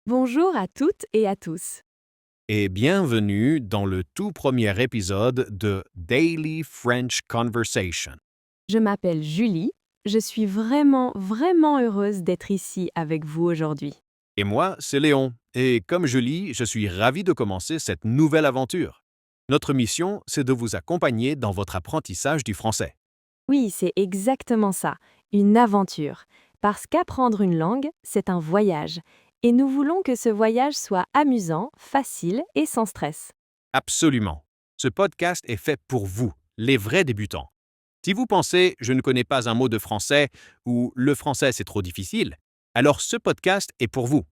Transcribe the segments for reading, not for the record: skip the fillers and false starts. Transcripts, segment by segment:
Bonjour à toutes et à tous. Et bienvenue dans le tout premier épisode de Daily French Conversation. Je m'appelle Julie. Je suis vraiment heureuse d'être ici avec vous aujourd'hui. Et moi, c'est Léon. Et comme je lis, je suis ravi de commencer cette nouvelle aventure. Notre mission, c'est de vous accompagner dans votre apprentissage du français. Oui, c'est exactement ça, une aventure. Parce qu'apprendre une langue, c'est un voyage. Et nous voulons que ce voyage soit amusant, facile et sans stress. Absolument. Ce podcast est fait pour vous, les vrais débutants. Si vous pensez je ne connais pas un mot de français ou le français c'est trop difficile, alors ce podcast est pour vous.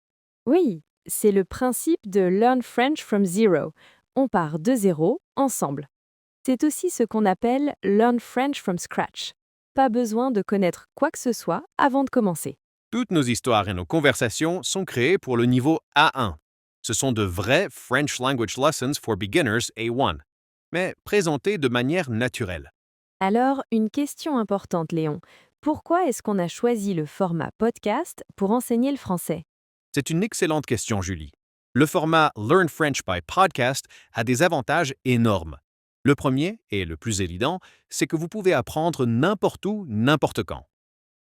Oui, c'est le principe de Learn French from Zero. On part de zéro, ensemble. C'est aussi ce qu'on appelle Learn French from Scratch. Pas besoin de connaître quoi que ce soit avant de commencer. Toutes nos histoires et nos conversations sont créées pour le niveau A1. Ce sont de vrais French Language Lessons for Beginners A1, mais présentés de manière naturelle. Alors, une question importante, Léon. Pourquoi est-ce qu'on a choisi le format podcast pour enseigner le français? C'est une excellente question, Julie. Le format Learn French by Podcast a des avantages énormes. Le premier, et le plus évident, c'est que vous pouvez apprendre n'importe où, n'importe quand.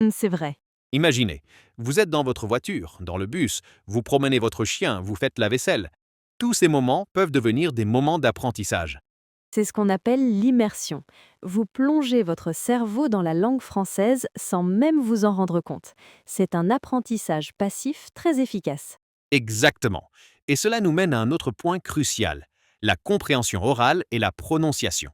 C'est vrai. Imaginez, vous êtes dans votre voiture, dans le bus, vous promenez votre chien, vous faites la vaisselle. Tous ces moments peuvent devenir des moments d'apprentissage. C'est ce qu'on appelle l'immersion. Vous plongez votre cerveau dans la langue française sans même vous en rendre compte. C'est un apprentissage passif très efficace. Exactement. Et cela nous mène à un autre point crucial, la compréhension orale et la prononciation.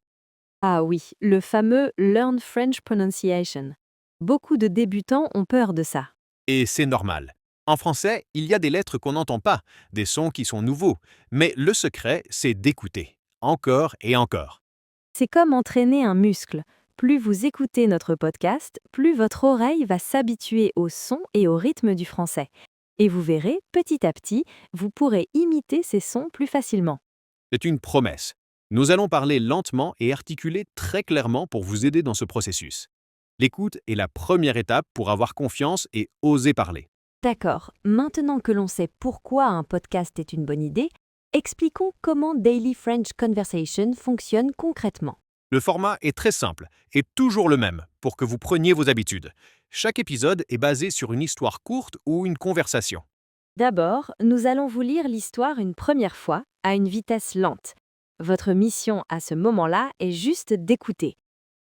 Ah oui, le fameux Learn French Pronunciation. Beaucoup de débutants ont peur de ça. Et c'est normal. En français, il y a des lettres qu'on n'entend pas, des sons qui sont nouveaux, mais le secret, c'est d'écouter, encore et encore. C'est comme entraîner un muscle. Plus vous écoutez notre podcast, plus votre oreille va s'habituer au son et au rythme du français. Et vous verrez, petit à petit, vous pourrez imiter ces sons plus facilement. C'est une promesse. Nous allons parler lentement et articuler très clairement pour vous aider dans ce processus. L'écoute est la première étape pour avoir confiance et oser parler. D'accord, maintenant que l'on sait pourquoi un podcast est une bonne idée, expliquons comment Daily French Conversation fonctionne concrètement. Le format est très simple et toujours le même pour que vous preniez vos habitudes. Chaque épisode est basé sur une histoire courte ou une conversation. D'abord, nous allons vous lire l'histoire une première fois, à une vitesse lente. Votre mission à ce moment-là est juste d'écouter.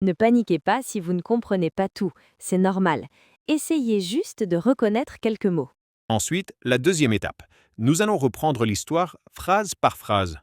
Ne paniquez pas si vous ne comprenez pas tout, c'est normal. Essayez juste de reconnaître quelques mots. Ensuite, la deuxième étape. Nous allons reprendre l'histoire phrase par phrase.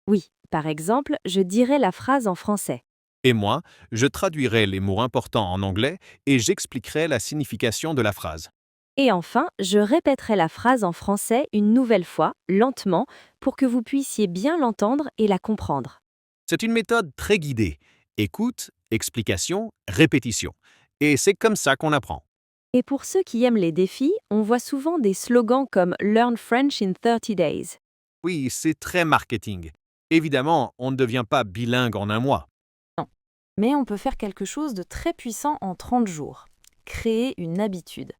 Oui, par exemple, je dirai la phrase en français. Et moi, je traduirai les mots importants en anglais et j'expliquerai la signification de la phrase. Et enfin, je répéterai la phrase en français une nouvelle fois, lentement, pour que vous puissiez bien l'entendre et la comprendre. C'est une méthode très guidée. Écoute, explication, répétition. Et c'est comme ça qu'on apprend. Et pour ceux qui aiment les défis, on voit souvent des slogans comme Learn French in 30 days. Oui, c'est très marketing. Évidemment, on ne devient pas bilingue en un mois. Non. Mais on peut faire quelque chose de très puissant en 30 jours. Créer une habitude.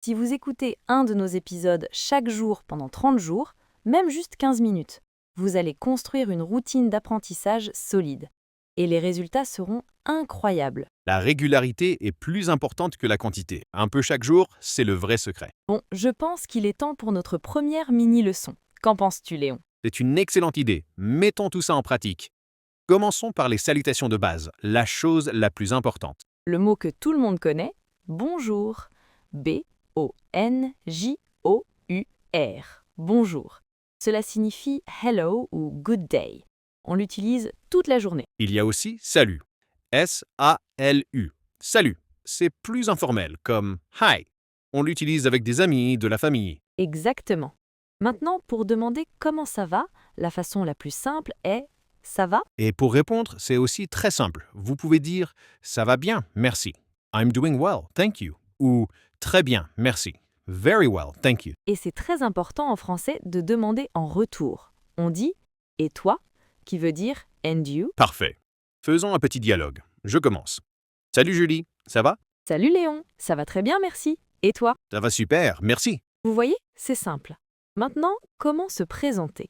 Si vous écoutez un de nos épisodes chaque jour pendant 30 jours, même juste 15 minutes, vous allez construire une routine d'apprentissage solide. Et les résultats seront incroyables. La régularité est plus importante que la quantité. Un peu chaque jour, c'est le vrai secret. Bon, je pense qu'il est temps pour notre première mini-leçon. Qu'en penses-tu, Léon? C'est une excellente idée. Mettons tout ça en pratique. Commençons par les salutations de base, la chose la plus importante. Le mot que tout le monde connaît, bonjour. B-O-N-J-O-U-R. Bonjour. Cela signifie hello ou good day. On l'utilise toute la journée. Il y a aussi salut. S-A-L-U. Salut. C'est plus informel, comme hi. On l'utilise avec des amis, de la famille. Exactement. Maintenant, pour demander comment ça va, la façon la plus simple est ça va? Et pour répondre, c'est aussi très simple. Vous pouvez dire ça va bien, merci. I'm doing well, thank you. Ou très bien, merci. Very well, thank you. Et c'est très important en français de demander en retour. On dit et toi, qui veut dire and you. Parfait. Faisons un petit dialogue. Je commence. Salut Julie, ça va? Salut Léon, ça va très bien, merci. Et toi? Ça va super, merci. Vous voyez, c'est simple. Maintenant, comment se présenter?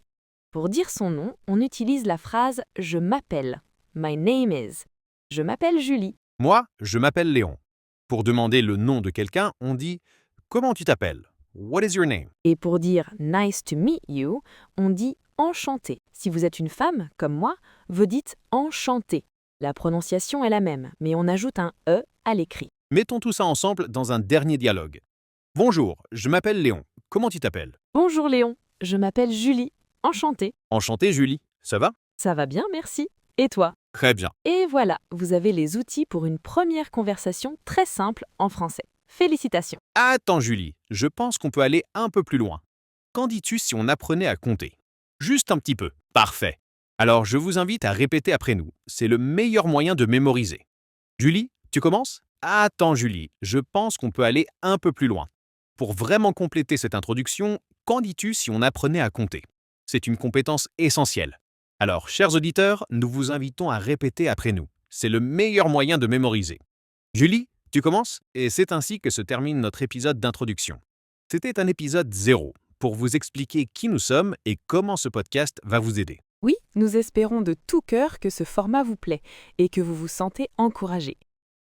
Pour dire son nom, on utilise la phrase « je m'appelle ». My name is. Je m'appelle Julie. Moi, je m'appelle Léon. Pour demander le nom de quelqu'un, on dit « Comment tu t'appelles? What is your name ?» Et pour dire nice to meet you, on dit enchanté. Si vous êtes une femme, comme moi, vous dites enchanté. La prononciation est la même, mais on ajoute un E à l'écrit. Mettons tout ça ensemble dans un dernier dialogue. Bonjour, je m'appelle Léon. Comment tu t'appelles? Bonjour Léon, je m'appelle Julie. Enchantée. Enchanté, Julie. Ça va? Ça va bien, merci. Et toi? Très bien. Et voilà, vous avez les outils pour une première conversation très simple en français. Félicitations. Attends, Julie, je pense qu'on peut aller un peu plus loin. Qu'en dis-tu si on apprenait à compter? Juste un petit peu. Parfait. Alors, je vous invite à répéter après nous. C'est le meilleur moyen de mémoriser. Julie, tu commences? Attends, Julie, je pense qu'on peut aller un peu plus loin. Pour vraiment compléter cette introduction, qu'en dis-tu si on apprenait à compter? C'est une compétence essentielle. Alors, chers auditeurs, nous vous invitons à répéter après nous. C'est le meilleur moyen de mémoriser. Julie, tu commences? Et c'est ainsi que se termine notre épisode d'introduction. C'était un épisode 0 pour vous expliquer qui nous sommes et comment ce podcast va vous aider. Oui, nous espérons de tout cœur que ce format vous plaît et que vous vous sentez encouragé.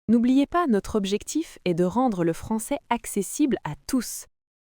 N'oubliez pas, notre objectif est de rendre le français accessible à tous.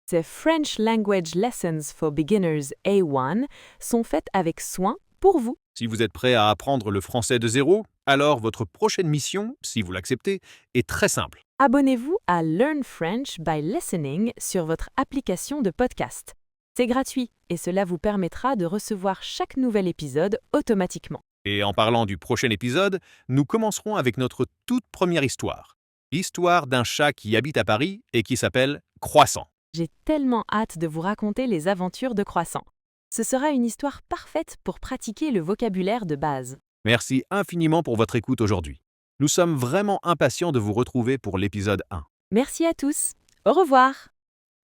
Ces French Language Lessons for Beginners A1 sont faites avec soin pour vous. Si vous êtes prêt à apprendre le français de zéro, alors votre prochaine mission, si vous l'acceptez, est très simple. Abonnez-vous à Learn French by Listening sur votre application de podcast. C'est gratuit et cela vous permettra de recevoir chaque nouvel épisode automatiquement. Et en parlant du prochain épisode, nous commencerons avec notre toute première histoire. L'histoire d'un chat qui habite à Paris et qui s'appelle Croissant. J'ai tellement hâte de vous raconter les aventures de Croissant. Ce sera une histoire parfaite pour pratiquer le vocabulaire de base. Merci infiniment pour votre écoute aujourd'hui. Nous sommes vraiment impatients de vous retrouver pour l'épisode 1. Merci à tous. Au revoir.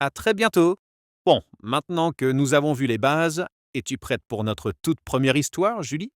À très bientôt. Bon, maintenant que nous avons vu les bases, es-tu prête pour notre toute première histoire, Julie?